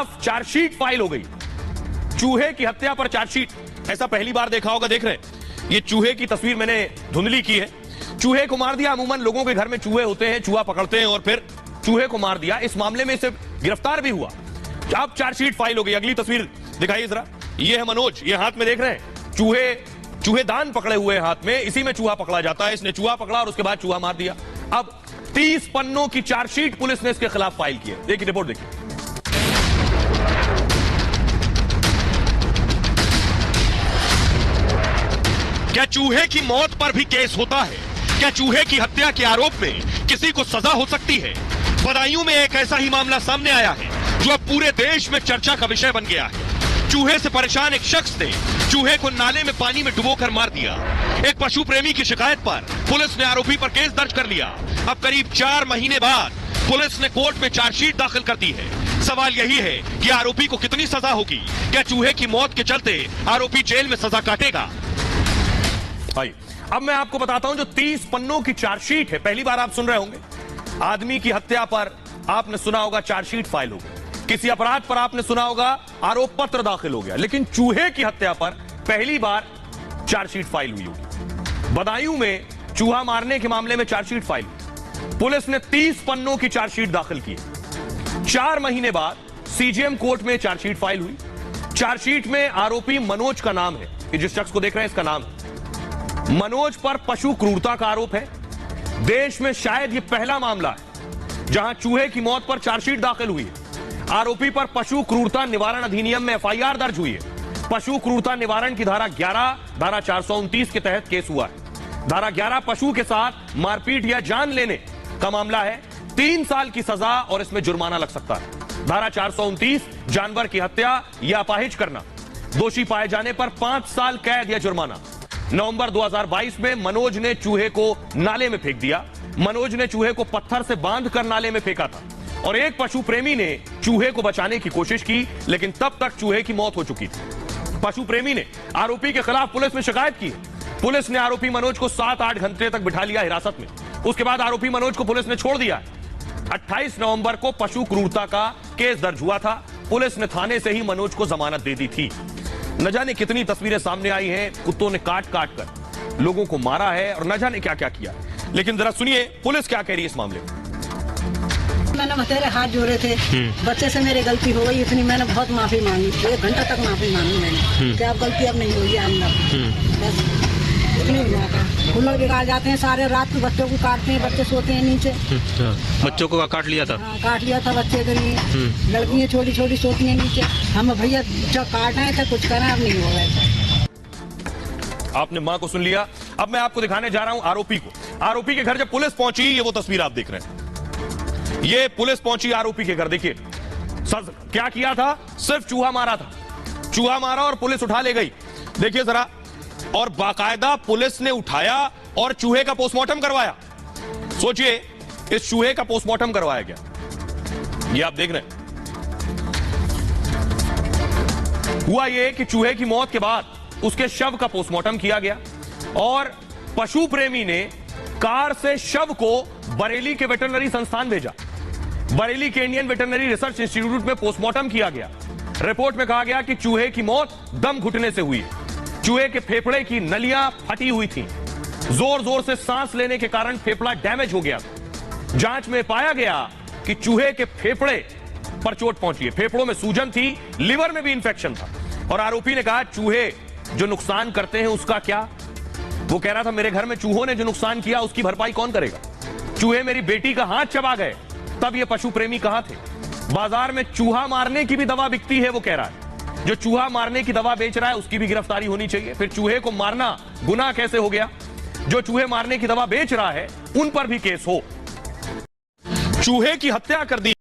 खिलाफ chargesheet file हो गई। चूहे की हत्या पर चार्जशीट, ऐसा पहली बार देखा होगा। देख रहे हैं, ये चूहे की तस्वीर मैंने धुंधली की है। चूहे को मार दिया। अमूमन लोगों के घर में चूहे होते हैं, चूहा पकड़ते हैं और फिर चूहे को मार दिया। इस मामले में इसे गिरफ्तार भी हुआ। अब चार्जशीट फाइल हो गई। अगली तस्वीर दिखाइए जरा। ये है मनोज, ये हाथ में देख रहे हैं चूहेदान पकड़े हुए हाथ में, इसी में चूहा पकड़ा जाता है। इसने चूहा पकड़ा और उसके बाद चूहा मार दिया। अब 30 पन्नों की चार्जशीट पुलिस ने इसके खिलाफ फाइल की है। देखिए रिपोर्ट देखिए। क्या चूहे की मौत पर भी केस होता है? क्या चूहे की हत्या के आरोप में किसी को सजा हो सकती है? बदायूं में एक ऐसा ही मामला सामने आया है जो अब पूरे देश में चर्चा का विषय बन गया है। चूहे से परेशान एक शख्स ने चूहे को नाले में पानी में डुबोकर मार दिया। एक पशु प्रेमी की शिकायत पर पुलिस ने आरोपी पर केस दर्ज कर लिया। अब करीब 4 महीने बाद पुलिस ने कोर्ट में चार्जशीट दाखिल कर दी है। सवाल यही है कि आरोपी को कितनी सजा होगी? क्या चूहे की मौत के चलते आरोपी जेल में सजा काटेगा? भाई अब मैं आपको बताता हूं, जो 30 पन्नों की चार्जशीट है, पहली बार आप सुन रहे होंगे। आदमी की हत्या पर आपने सुना होगा चार्जशीट फाइल हो गई, किसी अपराध पर आपने सुना होगा आरोप पत्र दाखिल हो गया, लेकिन चूहे की हत्या पर पहली बार चार्जशीट फाइल हुई होगी। बदायूं में चूहा मारने के मामले में चार्जशीट फाइल, पुलिस ने 30 पन्नों की चार्जशीट दाखिल की। 4 महीने बाद सीजेएम कोर्ट में चार्जशीट फाइल हुई। चार्जशीट में आरोपी मनोज का नाम है। ये जिस शख्स को देख रहे हैं इसका नाम है मनोज। पर पशु क्रूरता का आरोप है। देश में शायद यह पहला मामला है जहां चूहे की मौत पर चार्जशीट दाखिल हुई है। आरोपी पर पशु क्रूरता निवारण अधिनियम में एफआईआर दर्ज हुई है। पशु क्रूरता निवारण की धारा 11, धारा 429 के तहत केस हुआ है। धारा 11 पशु के साथ मारपीट या जान लेने का मामला है। 3 साल की सजा और इसमें जुर्माना लग सकता है। धारा 429 जानवर की हत्या या अपाहिज करना, दोषी पाए जाने पर 5 साल कैद या जुर्माना। नवंबर 2022 में मनोज ने चूहे को नाले में फेंक दिया। मनोज ने चूहे को पत्थर से बांधकर नाले में फेंका था और एक पशु प्रेमी ने चूहे को बचाने की कोशिश की, लेकिन तब तक चूहे की मौत हो चुकी थी। पशु प्रेमी ने आरोपी के खिलाफ पुलिस में शिकायत की। पुलिस ने आरोपी मनोज को 7-8 घंटे तक बिठा लिया हिरासत में। उसके बाद आरोपी मनोज को पुलिस ने छोड़ दिया। 28 नवंबर को पशु क्रूरता का केस दर्ज हुआ था। पुलिस ने थाने से ही मनोज को जमानत दे दी थी। न जाने कितनी तस्वीरें सामने आई हैं, कुत्तों ने काट काट कर लोगों को मारा है और न जाने क्या क्या किया। लेकिन जरा सुनिए पुलिस क्या कह रही है इस मामले में। मैंने बतेरे हाथ जोड़े थे, बच्चे से मेरी गलती हो गई, इतनी मैंने बहुत माफी मांगी। 1 घंटा तक माफी मांगी मैंने कि अब गलती अब नहीं होगी आइंदा। बस इतनी हम लोग बिगाड़ जाते हैं सारे रात को, बच्चों को काटते हैं, बच्चे सोते हैं नीचे। बच्चों को काट लिया था? हाँ, काट लिया था बच्चे के लिए। लड़कियां छोटी छोटी सोती हैं नीचे। हम भैया जब काट रहे थे कुछ करें, अब नहीं हो रहा। आपने मां को सुन लिया। अब मैं आपको दिखाने जा रहा हूं आरोपी को। आरोपी के घर जब पुलिस पहुंची, ये वो तस्वीर आप देख रहे हैं। ये पुलिस पहुंची आरोपी के घर। देखिए सर क्या किया था, सिर्फ चूहा मारा था। चूहा मारा और पुलिस उठा ले गई। देखिए जरा, और बाकायदा पुलिस ने उठाया और चूहे का पोस्टमार्टम करवाया। सोचिए, इस चूहे का पोस्टमार्टम करवाया गया। ये आप देख रहे हैं। हुआ ये कि चूहे की मौत के बाद उसके शव का पोस्टमार्टम किया गया और पशु प्रेमी ने कार से शव को बरेली के वेटरनरी संस्थान भेजा। बरेली के इंडियन वेटरनरी रिसर्च इंस्टीट्यूट में पोस्टमार्टम किया गया। रिपोर्ट में कहा गया कि चूहे की मौत दम घुटने से हुई। चूहे के फेफड़े की नलियां फटी हुई थी। जोर जोर से सांस लेने के कारण फेफड़ा डैमेज हो गया। जांच में पाया गया कि चूहे के फेफड़े पर चोट पहुंची है। फेफड़ों में सूजन थी, लिवर में भी इंफेक्शन था। और आरोपी ने कहा चूहे जो नुकसान करते हैं उसका क्या। वो कह रहा था मेरे घर में चूहों ने जो नुकसान किया उसकी भरपाई कौन करेगा। चूहे मेरी बेटी का हाथ चबा गए। तब ये पशु प्रेमी कहां थे। बाजार में चूहा मारने की भी दवा बिकती है, वो कह रहा है। जो चूहा मारने की दवा बेच रहा है उसकी भी गिरफ्तारी होनी चाहिए। फिर चूहे को मारना गुनाह कैसे हो गया। जो चूहे मारने की दवा बेच रहा है उन पर भी केस हो। चूहे की हत्या कर दी।